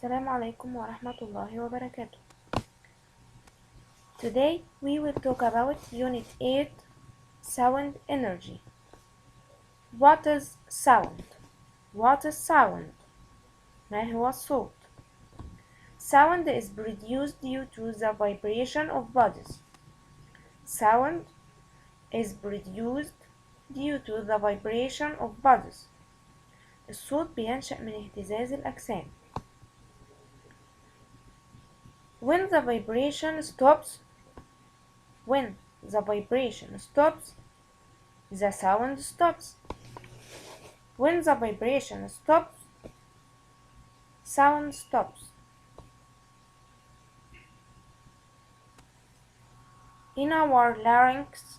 السلام عليكم ورحمة الله وبركاته. Today we will talk about Unit 8 Sound Energy. What is sound? What is sound? ما هو الصوت؟ Sound is produced due to the vibration of bodies. Sound is produced due to the vibration of bodies. الصوت بينشأ من اهتزاز الأجسام. When the vibration stops, the sound stops. When the vibration stops, sound stops. In our larynx,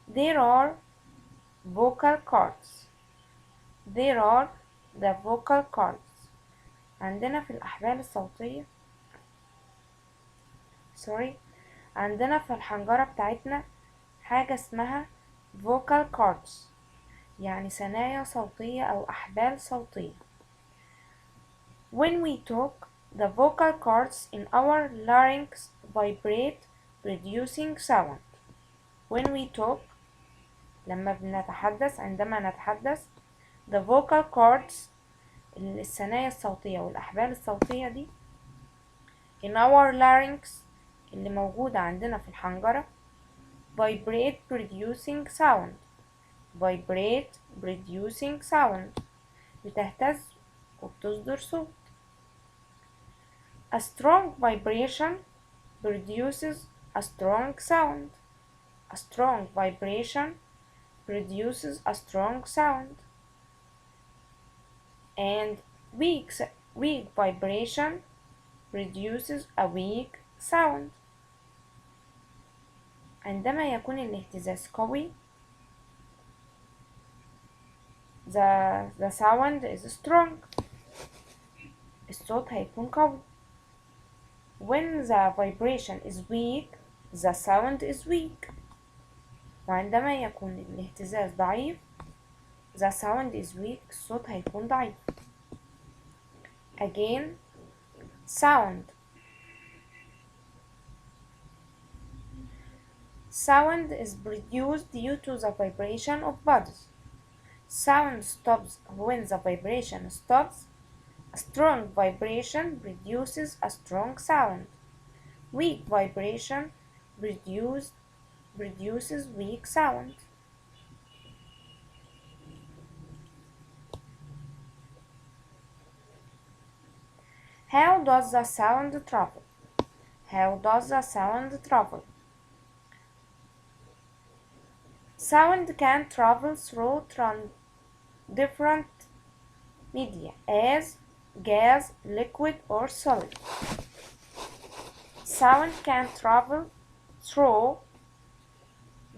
there are vocal cords. There are the vocal cords. عندنا في الأحبال الصوتية عندنا في الحنجرة بتاعتنا حاجة اسمها vocal cords، يعني ثنايا صوتية أو أحبال صوتية. When we talk, the vocal cords in our larynx vibrate, producing sound. When we talk, عندما نتحدث the vocal cords الثنايا الصوتية والأحبال الصوتية دي in our larynx اللي موجودة عندنا في الحنجرة vibrate producing sound بتهتز وبتصدر صوت. A strong vibration produces a strong sound. A strong vibration produces a strong sound. And weak vibration produces a weak sound. عندما يكون الاهتزاز قوي the sound is strong. الصوت هيكون قوي. When the vibration is weak, the sound is weak. وعندما يكون الاهتزاز ضعيف the sound is weak. الصوت هيكون ضعيف. Again, sound is produced due to the vibration of bodies. Sound stops when the vibration stops. A strong vibration produces a strong sound. Weak vibration produces weak sound. How does the sound travel? Sound can travel through different media as gas, liquid, or solid. Sound can travel through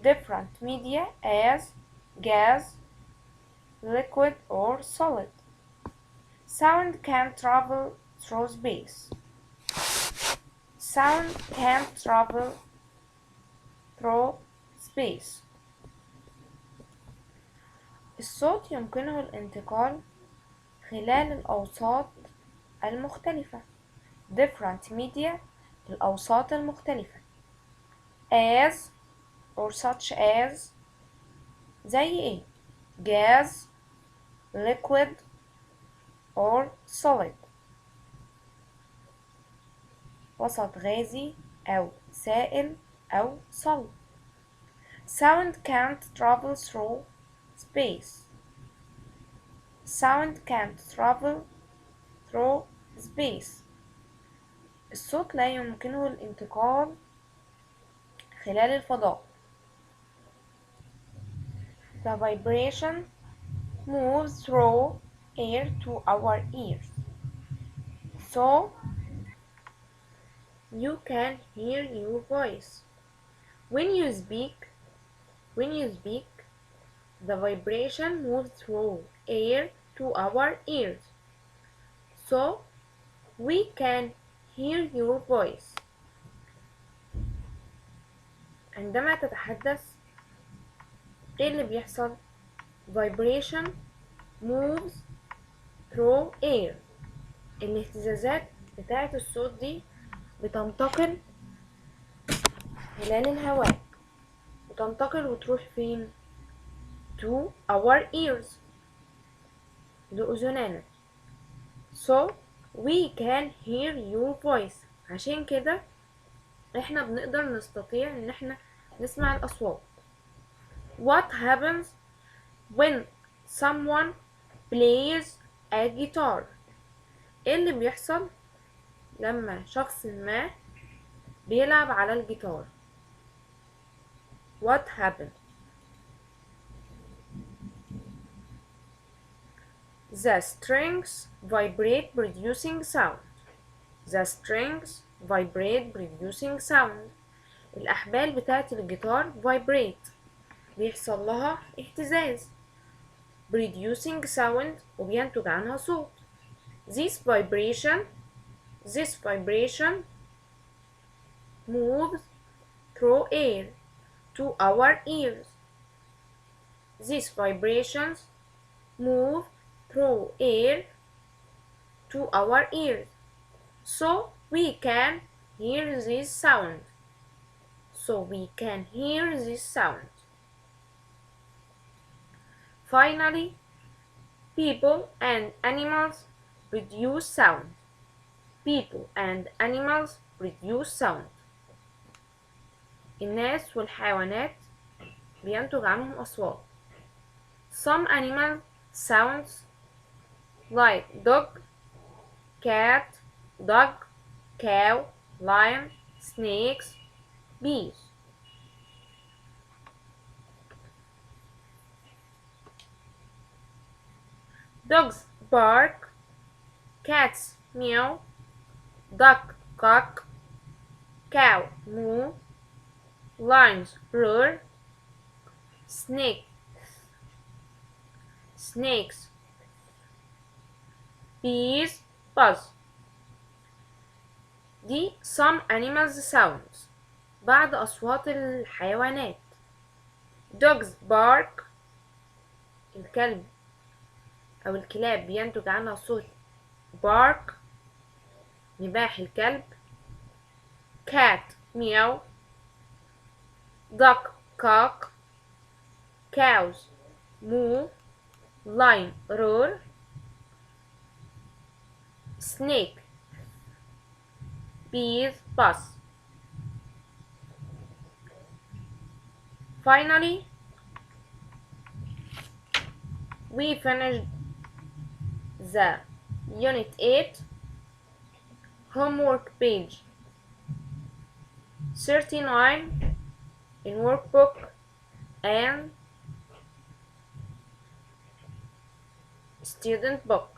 different media as gas, liquid, or solid. Sound can travel through space. Sound can travel through space. الصوت يمكنه الانتقال خلال الأوساط المختلفة different media الأوساط المختلفة as or such as زي ايه gas liquid or solid وسط غازي أو سائل أو صلب. Sound can't travel through space. Sound can't travel through space. الصوت لا يمكنه الانتقال خلال الفضاء. The vibration moves through air to our ears, so you can hear your voice. When you speak, the vibration moves through air to our ears, so we can hear your voice. عندما تتحدث ايه اللي بيحصل؟ vibration moves through air. الاهتزازات بتاعة الصوت دي بتنتقل خلال الهواء وتنتقل وتروح فين؟ to our ears، لأذننا. so we can hear your voice. عشان كده احنا نستطيع ان احنا نسمع الأصوات. what happens when someone plays a guitar؟ ايه اللي بيحصل لما شخص ما بيلعب على الجيتار؟ what happens؟ the strings vibrate producing sound. the strings vibrate producing sound. الأحبال بتاعة الجيتار vibrate، بيحصل لها اهتزاز، producing sound، وبينتج عنها صوت. this vibration moves through air to our ears. these vibrations move through air to our ears, so we can hear this sound. Finally, people and animals produce sound. الناس والحيوانات بينتج عنهم أصوات. some animal sounds like dog, cat, dog, cow, lion, snakes, bees. dogs bark, cats meow, duck quack, cow moo, lions roar, snakes bees buzz. دي some animals sounds، بعض أصوات الحيوانات. dogs bark، الكلب أو الكلاب بينتج عنها صوت bark، نباح الكلب. cat meow، duck quack، cows moo، lion roar، snake bees buzz. Finally, we finished the Unit 8 homework page 39 in workbook and student book.